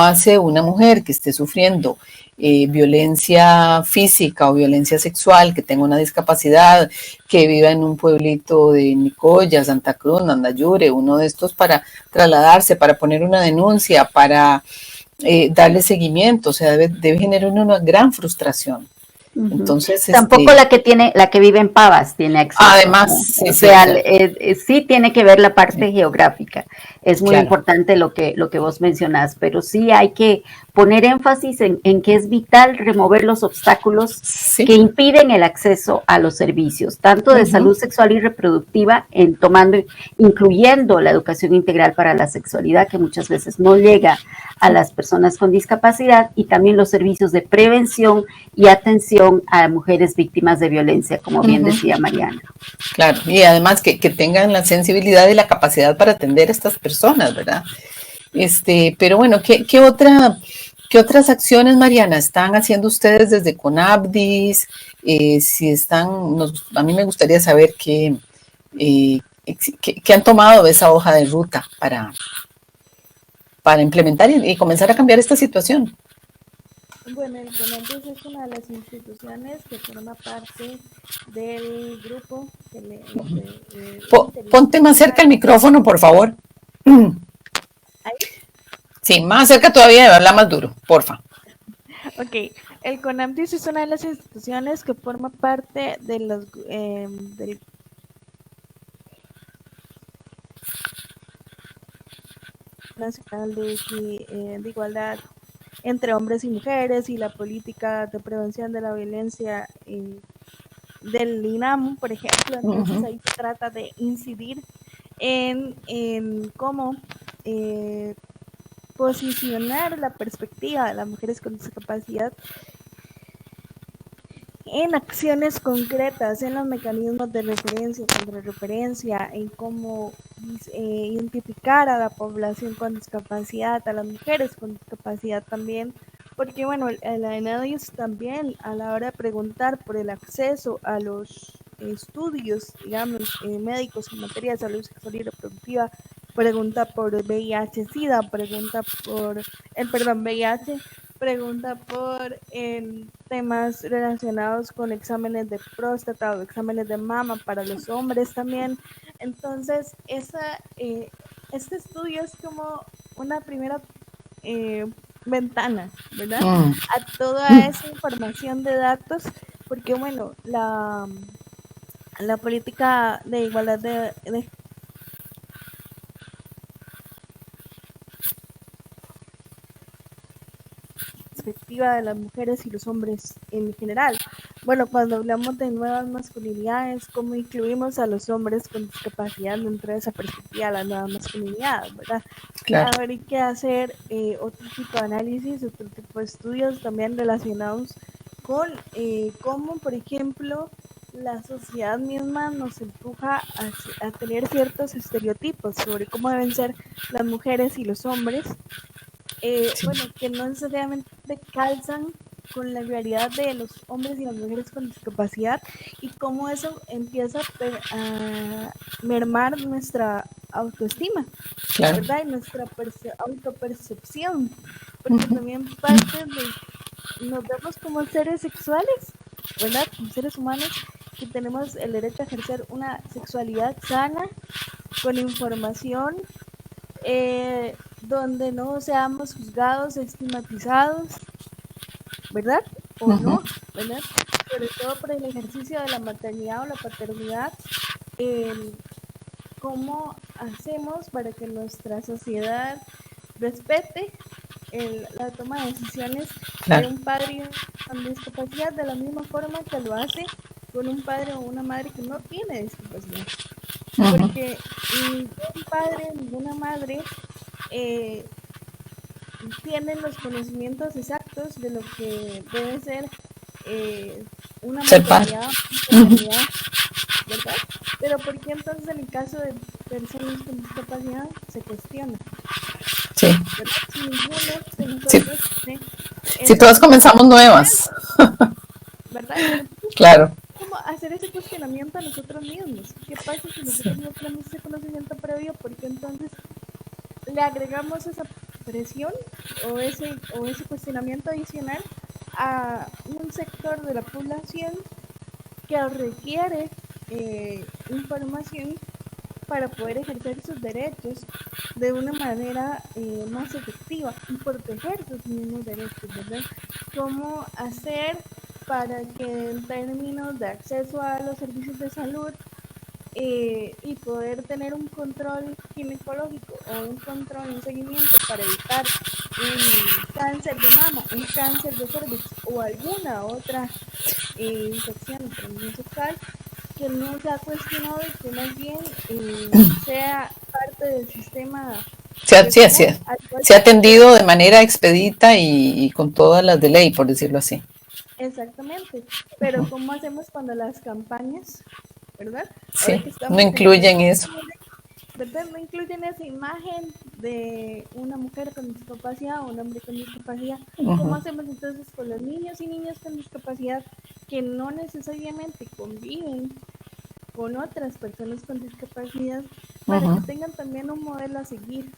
hace una mujer que esté sufriendo violencia física o violencia sexual, que tenga una discapacidad, que viva en un pueblito de Nicoya, Santa Cruz, Nandayure, uno de estos, para trasladarse, para poner una denuncia, para darle seguimiento, o sea, debe generar una gran frustración. Entonces, Tampoco la que vive en Pavas tiene acceso, además, ¿no? sí, O sí, o sea, sea, sí tiene que ver la sí, parte geográfica. Es muy claro, importante lo que vos mencionás, pero sí hay que poner énfasis en que es vital remover los obstáculos sí, que impiden el acceso a los servicios, tanto de uh-huh, salud sexual y reproductiva, incluyendo la educación integral para la sexualidad, que muchas veces no llega a sí, las personas con discapacidad, y también los servicios de prevención y atención a mujeres víctimas de violencia, como bien uh-huh, decía Mariana. claro, y además que tengan la sensibilidad y la capacidad para atender a estas personas, ¿verdad? Pero bueno, ¿qué otras acciones, Mariana, están haciendo ustedes desde CONABDIS? Si a mí me gustaría saber eh, qué han tomado de esa hoja de ruta para implementar y comenzar a cambiar esta situación. Bueno, el CONADIS es una de las instituciones que forma parte del grupo Ponte más cerca el interinstitucional. micrófono, por favor. Ahí, Sí, más cerca todavía de hablar más duro, porfa. ok. El CONADIS es una de las instituciones que forma parte de del Nacional de Igualdad entre Hombres y Mujeres y la política de prevención de la violencia del INAM, por ejemplo. Entonces Uh-huh. ahí se trata de incidir en cómo posicionar la perspectiva de las mujeres con discapacidad en acciones concretas, en los mecanismos de referencia, contrarreferencia, en cómo identificar a la población con discapacidad, a las mujeres con discapacidad también, porque bueno, el análisis también a la hora de preguntar por el acceso a los estudios, digamos, médicos en materia de salud sexual y reproductiva, pregunta por VIH-Sida, pregunta por, perdón, VIH, pregunta por temas relacionados con exámenes de próstata o exámenes de mama para los hombres también. Entonces, este estudio es como una primera ventana, ¿verdad? A toda esa información de datos, porque bueno, la política de igualdad de perspectiva de las mujeres y los hombres en general, bueno, cuando hablamos de nuevas masculinidades, cómo incluimos a los hombres con discapacidad dentro de esa perspectiva, las nuevas masculinidades, ¿verdad? Claro. Habría que hacer otro tipo de análisis, otro tipo de estudios también relacionados con cómo, por ejemplo, la sociedad misma nos empuja a tener ciertos estereotipos sobre cómo deben ser las mujeres y los hombres, bueno, que no necesariamente calzan con la realidad de los hombres y las mujeres con discapacidad y cómo eso empieza a mermar nuestra autoestima, Claro. ¿verdad? Y nuestra autopercepción, porque también parte de nos vemos como seres sexuales, ¿verdad? Como seres humanos que tenemos el derecho a ejercer una sexualidad sana, con información, donde no seamos juzgados, estigmatizados, ¿verdad? O no, ¿verdad? Sobre todo por el ejercicio de la maternidad o la paternidad. ¿Cómo hacemos para que nuestra sociedad respete la toma de decisiones de Claro. un padre con discapacidad de la misma forma que lo hace con un padre o una madre que no tiene discapacidad? Porque ningún padre, ninguna madre tienen los conocimientos exactos de lo que debe ser una Ser padre. maternidad, una paternidad, ¿verdad? Pero ¿por qué entonces en el caso de personas con discapacidad se cuestiona? Sí. ¿Verdad? Si ninguno de Sí. nosotros tiene Si todas comenzamos nuevas. ¿verdad? Entonces, Claro. ¿cómo hacer ese cuestionamiento a nosotros mismos? ¿Qué pasa si nosotros no tenemos ese conocimiento previo? Porque entonces le agregamos esa presión o ese cuestionamiento adicional a un sector de la población que requiere información para poder ejercer sus derechos de una manera más efectiva y proteger sus mismos derechos, ¿verdad? ¿Cómo hacer para que en términos de acceso a los servicios de salud y poder tener un control ginecológico o un control, un seguimiento para evitar un cáncer de mama, un cáncer de cervix o alguna otra infección de transmisión sexual que no se ha cuestionado y que más bien sea parte del sistema de salud, al igual Se ha que atendido de manera expedita y con todas las de ley, por decirlo así. exactamente, pero ¿cómo hacemos cuando las campañas, ¿verdad? Ahora Sí, que no estamos en incluyen eso. ¿verdad? No incluyen esa imagen de una mujer con discapacidad o un hombre con discapacidad. ¿Cómo hacemos entonces con los niños y niñas con discapacidad que no necesariamente conviven con otras personas con discapacidad para que tengan también un modelo a seguir,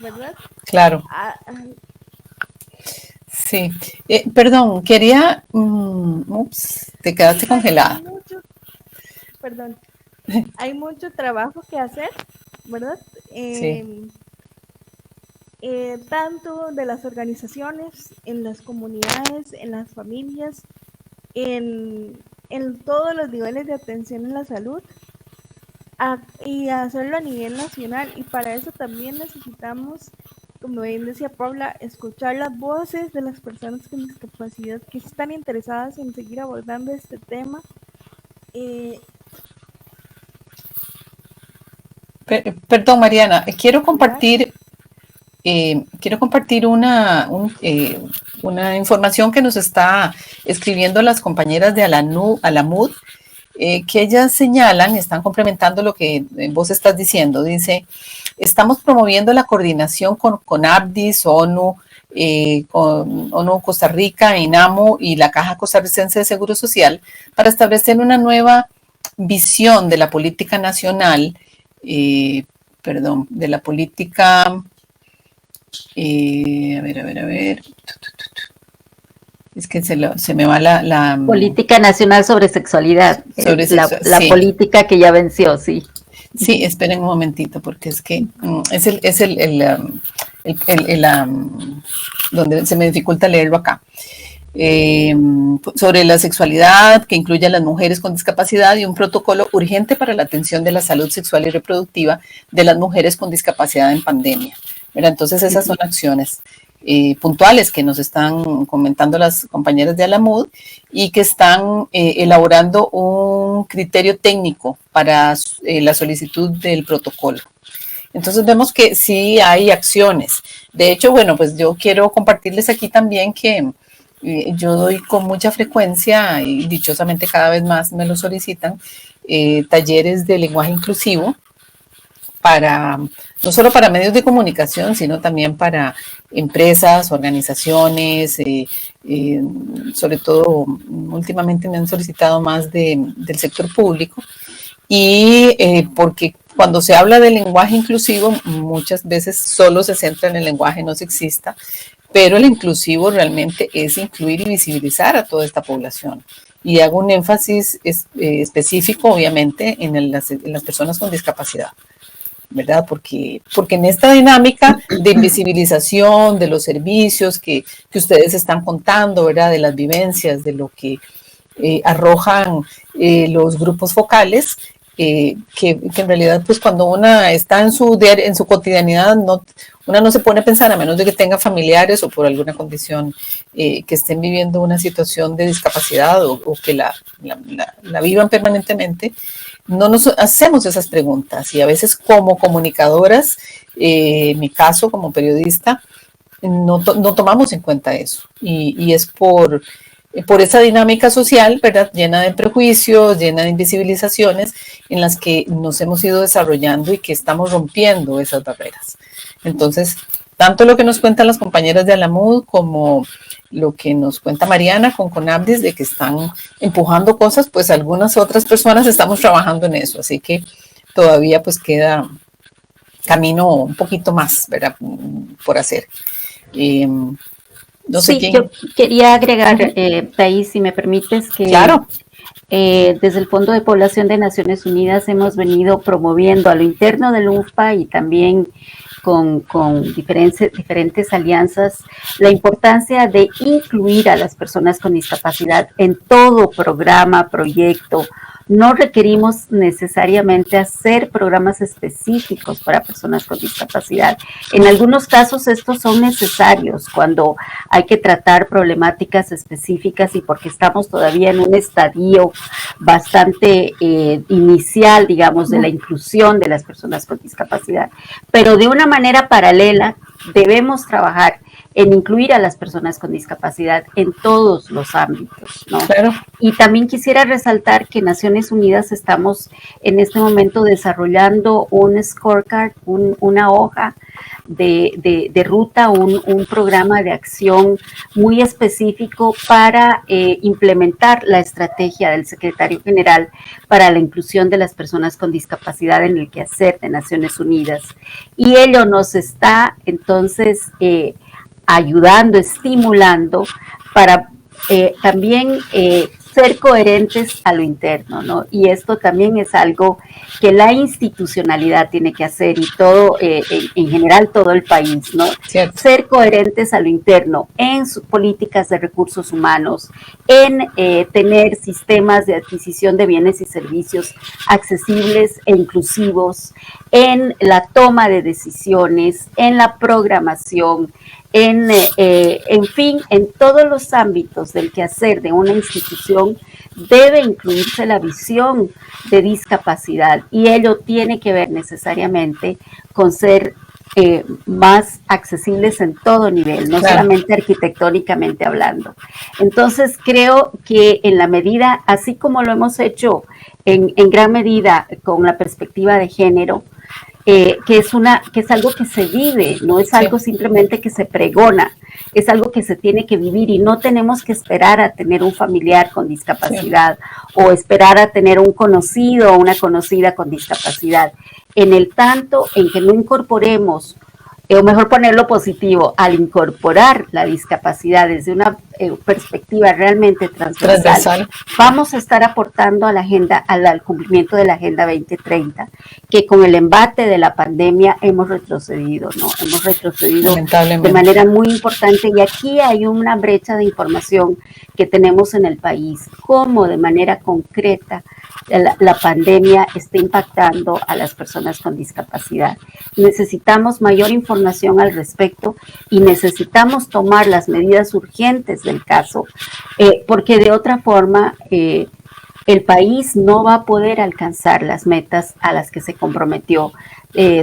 ¿verdad? Claro. Sí. Perdón, quería... ups, te quedaste congelada. Perdón, hay mucho trabajo que hacer, ¿verdad? Sí. Tanto de las organizaciones, en las comunidades, en las familias, en todos los niveles de atención en la salud y hacerlo a nivel nacional. Y para eso también necesitamos, como bien decía Paula, escuchar las voces de las personas con discapacidad que están interesadas en seguir abordando este tema. Perdón, Mariana, quiero compartir una información que nos está escribiendo las compañeras de Alamud, que ellas señalan, están complementando lo que vos estás diciendo. Dice, estamos promoviendo la coordinación con ABDIS, ONU, con ONU Costa Rica, INAMU y la Caja Costarricense de Seguro Social para establecer una nueva visión de la política nacional, de la política, a ver, es que se me va la política nacional sobre sexualidad, la sí. política que ya venció, sí. Sí, esperen un momentito, porque es que donde se me dificulta leerlo acá. Sobre la sexualidad que incluye a las mujeres con discapacidad y un protocolo urgente para la atención de la salud sexual y reproductiva de las mujeres con discapacidad en pandemia. ¿Verdad? Entonces esas son acciones puntuales que nos están comentando las compañeras de Alamud y que están elaborando un criterio técnico para la solicitud del protocolo. Entonces vemos que sí hay acciones. De hecho, bueno, pues yo quiero compartirles aquí también que yo doy con mucha frecuencia, y dichosamente cada vez más me lo solicitan, talleres de lenguaje inclusivo para, no solo para medios de comunicación, sino también para empresas, organizaciones, sobre todo últimamente me han solicitado más del sector público, y porque cuando se habla de lenguaje inclusivo, muchas veces solo se centra en el lenguaje no sexista, pero el inclusivo realmente es incluir y visibilizar a toda esta población. Y hago un énfasis específico, obviamente, en las personas con discapacidad, ¿verdad? Porque en esta dinámica de invisibilización de los servicios que ustedes están contando, ¿verdad? De las vivencias, de lo que arrojan los grupos focales, que en realidad, pues cuando una está en su cotidianidad, una no se pone a pensar, a menos de que tenga familiares o por alguna condición que estén viviendo una situación de discapacidad o que la vivan permanentemente, no nos hacemos esas preguntas. Y a veces como comunicadoras, en mi caso como periodista, no tomamos en cuenta eso. Y es por esa dinámica social, ¿verdad? Llena de prejuicios, llena de invisibilizaciones, en las que nos hemos ido desarrollando y que estamos rompiendo esas barreras. Entonces, tanto lo que nos cuentan las compañeras de Alamud como lo que nos cuenta Mariana con CONAPDIS, de que están empujando cosas, pues algunas otras personas estamos trabajando en eso, así que todavía pues queda camino un poquito más, ¿verdad? Por hacer. No sé quién. Yo quería agregar, Thais, si me permites, que claro. Desde el Fondo de Población de Naciones Unidas hemos venido promoviendo a lo interno del UNFPA y también con diferentes alianzas la importancia de incluir a las personas con discapacidad en todo programa, proyecto. No requerimos necesariamente hacer programas específicos para personas con discapacidad. En algunos casos estos son necesarios cuando hay que tratar problemáticas específicas y porque estamos todavía en un estadio bastante inicial, digamos, de la inclusión de las personas con discapacidad. Pero de una manera paralela debemos trabajar en incluir a las personas con discapacidad en todos los ámbitos, ¿no? Claro. Y también quisiera resaltar que Naciones Unidas estamos en este momento desarrollando un scorecard, una hoja de ruta, un programa de acción muy específico para implementar la estrategia del secretario general para la inclusión de las personas con discapacidad en el quehacer de Naciones Unidas. Y ello nos está entonces ayudando, estimulando para también ser coherentes a lo interno, ¿no? Y esto también es algo que la institucionalidad tiene que hacer y todo, en general todo el país, ¿no? Cierto. Ser coherentes a lo interno en sus políticas de recursos humanos, en tener sistemas de adquisición de bienes y servicios accesibles e inclusivos, en la toma de decisiones, en la programación, en fin, en todos los ámbitos del quehacer de una institución debe incluirse la visión de discapacidad y ello tiene que ver necesariamente con ser más accesibles en todo nivel, no claro. solamente arquitectónicamente hablando. Entonces creo que en la medida, así como lo hemos hecho en gran medida con la perspectiva de género, que es algo que se vive, no es algo simplemente que se pregona, es algo que se tiene que vivir y no tenemos que esperar a tener un familiar con discapacidad o esperar a tener un conocido o una conocida con discapacidad. En el tanto en que no incorporemos, o mejor ponerlo positivo, al incorporar la discapacidad desde una perspectiva realmente transversal, vamos a estar aportando a la agenda, al cumplimiento de la Agenda 2030, que con el embate de la pandemia hemos retrocedido, ¿no? Hemos retrocedido de manera muy importante y aquí hay una brecha de información que tenemos en el país, cómo de manera concreta la pandemia está impactando a las personas con discapacidad. Necesitamos mayor información al respecto y necesitamos tomar las medidas urgentes del caso, porque de otra forma el país no va a poder alcanzar las metas a las que se comprometió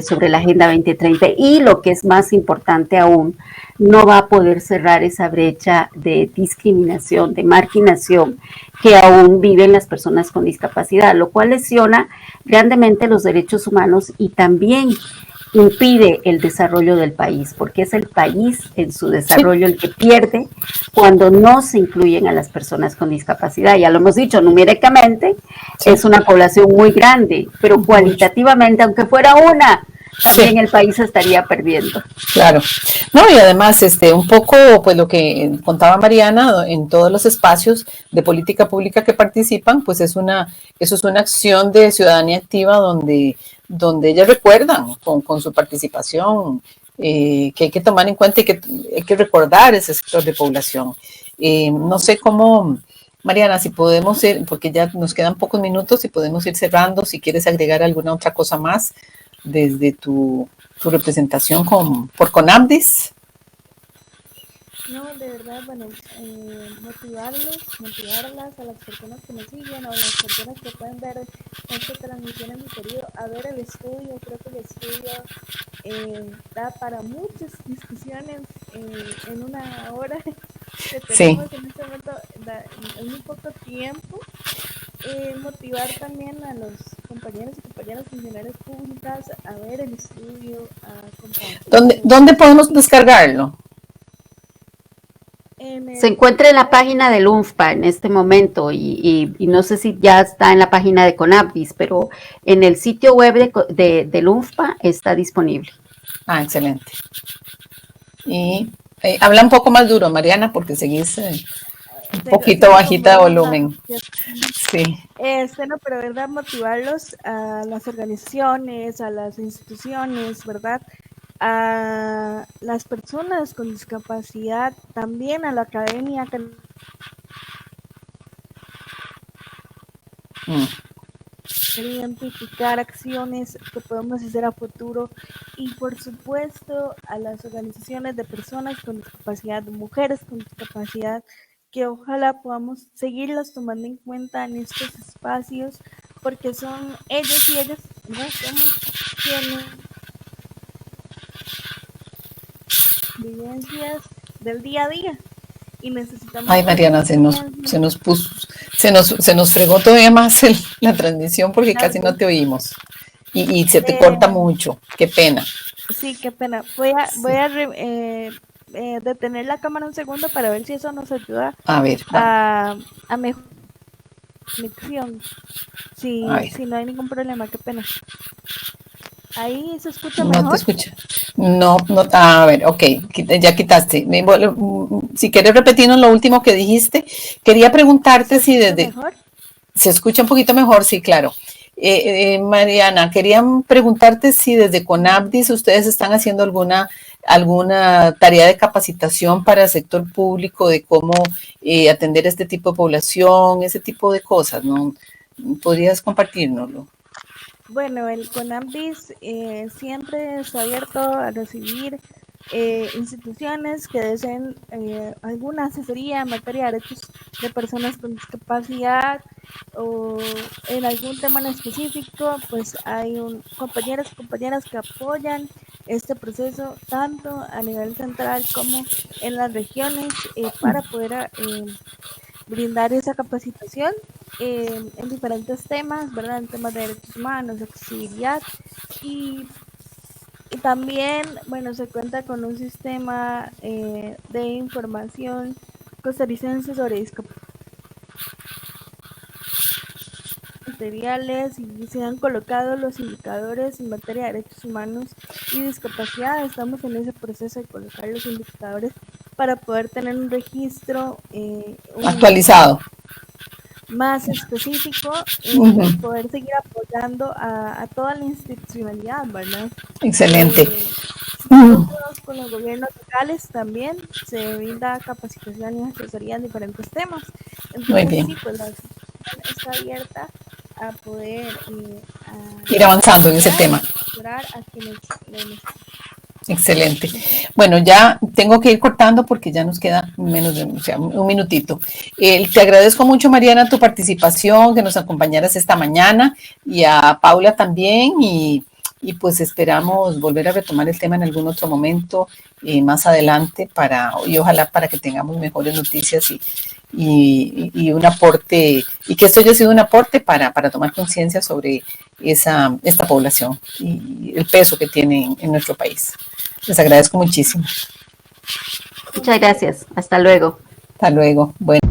sobre la Agenda 2030 y, lo que es más importante aún, no va a poder cerrar esa brecha de discriminación, de marginación que aún viven las personas con discapacidad, lo cual lesiona grandemente los derechos humanos y también impide el desarrollo del país, porque es el país en su desarrollo el que pierde cuando no se incluyen a las personas con discapacidad. Ya lo hemos dicho, numéricamente es una población muy grande, pero cualitativamente, aunque fuera una, también el país estaría perdiendo. Claro. No, y además, un poco, pues lo que contaba Mariana, en todos los espacios de política pública que participan, pues eso es una acción de ciudadanía activa donde ellas recuerdan con su participación que hay que tomar en cuenta y que hay que recordar ese sector de población. No sé cómo, Mariana, si podemos ir, porque ya nos quedan pocos minutos, si podemos ir cerrando, si quieres agregar alguna otra cosa más desde tu representación por CONAPDIS. No, de verdad, bueno, motivarlas a las personas que nos siguen o a las personas que pueden ver esta transmisión en diferido, a ver el estudio. Creo que el estudio da para muchas discusiones en una hora que tenemos en este momento, en muy poco tiempo. Motivar también a los compañeros y compañeras funcionarias públicas a ver el estudio, a compartir. ¿Dónde podemos descargarlo? Se encuentra en la página del UNFPA en este momento y no sé si ya está en la página de CONAPDIS, pero en el sitio web del UNFPA está disponible. Ah, excelente. Y habla un poco más duro, Mariana, porque seguís un poquito bajita de volumen. Sí. No, pero verdad, motivarlos a las organizaciones, a las instituciones, ¿verdad? A las personas con discapacidad, también a la academia. Identificar acciones que podemos hacer a futuro y, por supuesto, a las organizaciones de personas con discapacidad, de mujeres con discapacidad, que ojalá podamos seguirlos tomando en cuenta en estos espacios, porque son ellos y ellas, ¿no?, quienes vivencias del día a día y necesitamos. Ay, Mariana, se nos fregó todavía más la transmisión porque casi no te oímos y se te corta mucho. Qué pena. Sí, qué pena. Voy a detener la cámara un segundo para ver si eso nos ayuda a mejorar la conexión. Si no hay ningún problema, qué pena. ¿Ahí se escucha mejor? No te escucha. No, a ver, ok, ya quitaste. Si quieres repetirnos lo último que dijiste, quería preguntarte si desde... ¿Mejor? Se escucha un poquito mejor, sí, claro. Mariana, quería preguntarte si desde CONAPDIS ustedes están haciendo alguna tarea de capacitación para el sector público de cómo atender este tipo de población, ese tipo de cosas, ¿no? ¿Podrías compartirnoslo? Bueno, el CONAPDIS siempre está abierto a recibir instituciones que deseen alguna asesoría en materia de derechos de personas con discapacidad o en algún tema en específico. Pues hay compañeras que apoyan este proceso tanto a nivel central como en las regiones para poder brindar esa capacitación en diferentes temas, ¿verdad? En temas de derechos humanos, accesibilidad y también, bueno, se cuenta con un sistema de información costarricense sobre discapacidad, materiales, y se han colocado los indicadores en materia de derechos humanos y discapacidad. Estamos en ese proceso de colocar los indicadores para poder tener un registro actualizado, más específico y poder seguir apoyando a toda la institucionalidad, ¿verdad? Excelente. Nosotros con los gobiernos locales también se brinda capacitación y asesoría en diferentes temas. Entonces, muy bien. Sí, pues la institución está abierta a poder ir avanzando en ese tema. ayudar a quienes lo necesitan. Excelente. Bueno, ya tengo que ir cortando porque ya nos queda menos de un minutito. Te agradezco mucho, Mariana, tu participación, que nos acompañaras esta mañana, y a Paula también, y pues esperamos volver a retomar el tema en algún otro momento más adelante y ojalá para que tengamos mejores noticias y un aporte, y que esto haya sido un aporte para tomar conciencia sobre esta población y el peso que tiene en nuestro país. Les agradezco muchísimo. Muchas gracias. Hasta luego. Hasta luego. Bueno.